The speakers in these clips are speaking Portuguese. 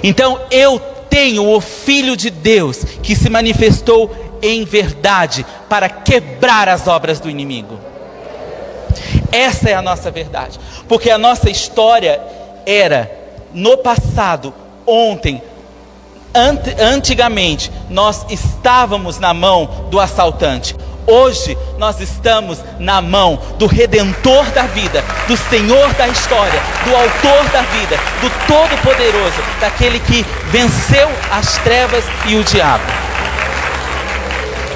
Então eu tenho o Filho de Deus que se manifestou em verdade para quebrar as obras do inimigo. Essa é a nossa verdade, porque a nossa história era no passado, ontem, antigamente nós estávamos na mão do assaltante. Hoje nós estamos na mão do Redentor da vida, do Senhor da história, do Autor da vida, do Todo-Poderoso, daquele que venceu as trevas e o diabo.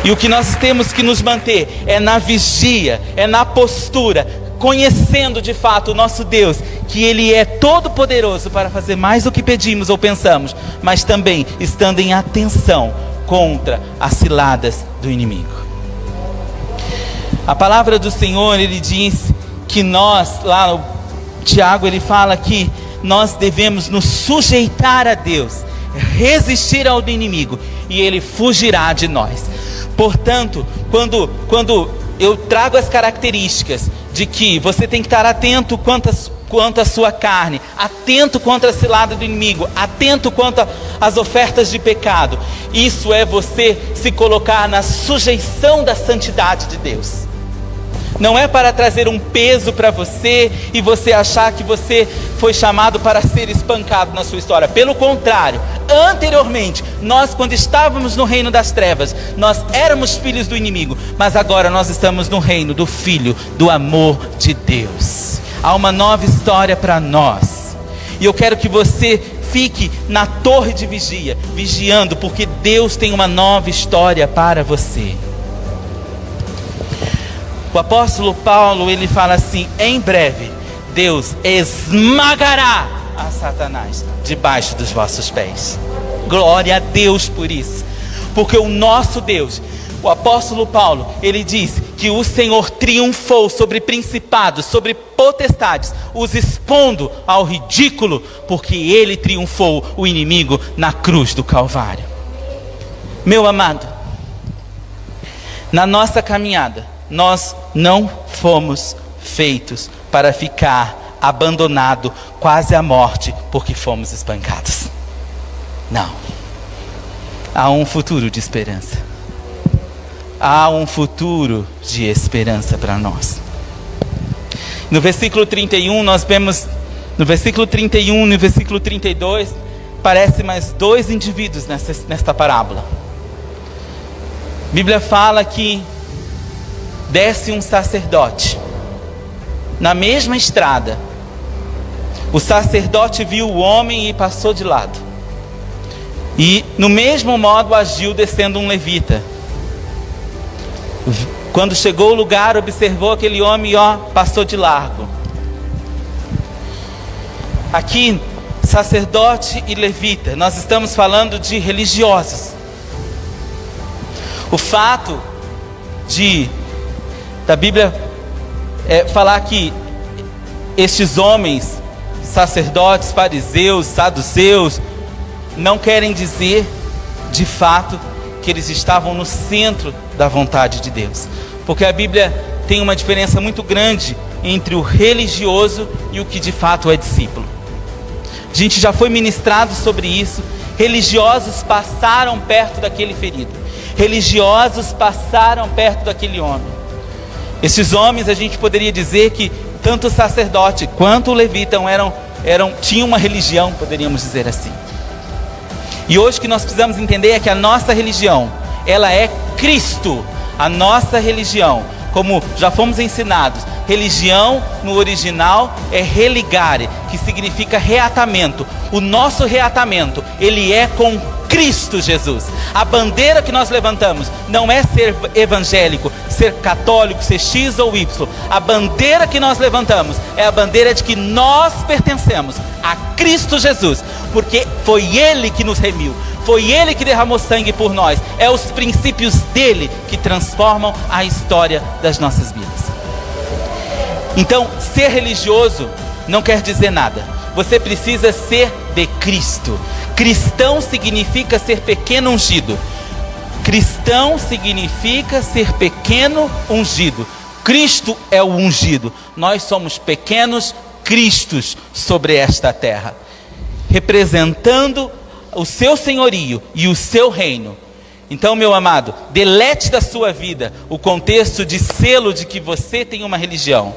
E o que nós temos que nos manter é na vigia, é na postura, conhecendo de fato o nosso Deus, que Ele é todo-poderoso para fazer mais do que pedimos ou pensamos, mas também estando em atenção contra as ciladas do inimigo. A palavra do Senhor, Ele diz que nós, lá no Tiago, ele fala que nós devemos nos sujeitar a Deus, resistir ao inimigo, e ele fugirá de nós. Portanto, quando eu trago as características de que você tem que estar atento quanto à sua carne, atento contra a cilada do inimigo, atento quanto às ofertas de pecado, isso é você se colocar na sujeição da santidade de Deus. Não é para trazer um peso para você e você achar que você foi chamado para ser espancado na sua história. Pelo contrário, anteriormente, nós, quando estávamos no reino das trevas, nós éramos filhos do inimigo, mas agora nós estamos no reino do Filho, do amor de Deus. Há uma nova história para nós, e eu quero que você fique na torre de vigia, vigiando, porque Deus tem uma nova história para você. O apóstolo Paulo, ele fala assim: em breve Deus esmagará a Satanás debaixo dos vossos pés. Glória a Deus por isso, porque o nosso Deus, o apóstolo Paulo, ele diz que o Senhor triunfou sobre principados, sobre potestades, os expondo ao ridículo, porque ele triunfou o inimigo na cruz do Calvário. Meu amado, na nossa caminhada, nós não fomos feitos para ficar abandonado quase à morte porque fomos espancados. Não. Há um futuro de esperança. Há um futuro de esperança para nós. No versículo 31 nós vemos, no versículo 31 e no versículo 32, parece mais dois indivíduos nesta parábola. A Bíblia fala que desce um sacerdote na mesma estrada. O sacerdote viu o homem e passou de lado, e no mesmo modo agiu descendo um levita. Quando chegou ao lugar, observou aquele homem e passou de largo. Aqui, sacerdote e levita, nós estamos falando de religiosos. O fato da Bíblia falar que estes homens, sacerdotes, fariseus, saduceus, não querem dizer de fato que eles estavam no centro da vontade de Deus, porque a Bíblia tem uma diferença muito grande entre o religioso e o que de fato é discípulo. A gente já foi ministrado sobre isso. Religiosos passaram perto daquele ferido, religiosos passaram perto daquele homem. Esses homens, a gente poderia dizer que tanto o sacerdote quanto o levita tinham uma religião, poderíamos dizer assim. E hoje o que nós precisamos entender é que a nossa religião, ela é Cristo. A nossa religião, como já fomos ensinados, religião no original é religare, que significa reatamento. O nosso reatamento, ele é com Cristo Jesus. A bandeira que nós levantamos não é ser evangélico, ser católico, ser X ou Y. A bandeira que nós levantamos é a bandeira de que nós pertencemos a Cristo Jesus, porque foi Ele que nos remiu, foi Ele que derramou sangue por nós. É os princípios dele que transformam a história das nossas vidas. Então, ser religioso não quer dizer nada. Você precisa ser de Cristo. Cristão significa ser pequeno ungido. Cristão significa ser pequeno ungido. Cristo é o ungido. Nós somos pequenos cristos sobre esta terra. representando o seu senhorio e o seu reino. Então, meu amado, delete da sua vida o contexto de selo de que você tem uma religião.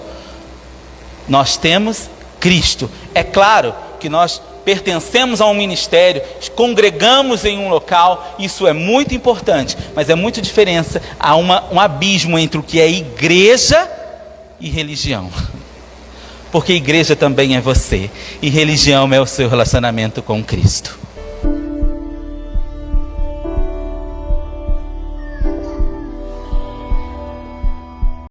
Nós temos Cristo. É claro que nós pertencemos a um ministério, congregamos em um local, isso é muito importante, mas é muito diferença, há um abismo entre o que é igreja e religião. Porque igreja também é você, e religião é o seu relacionamento com Cristo.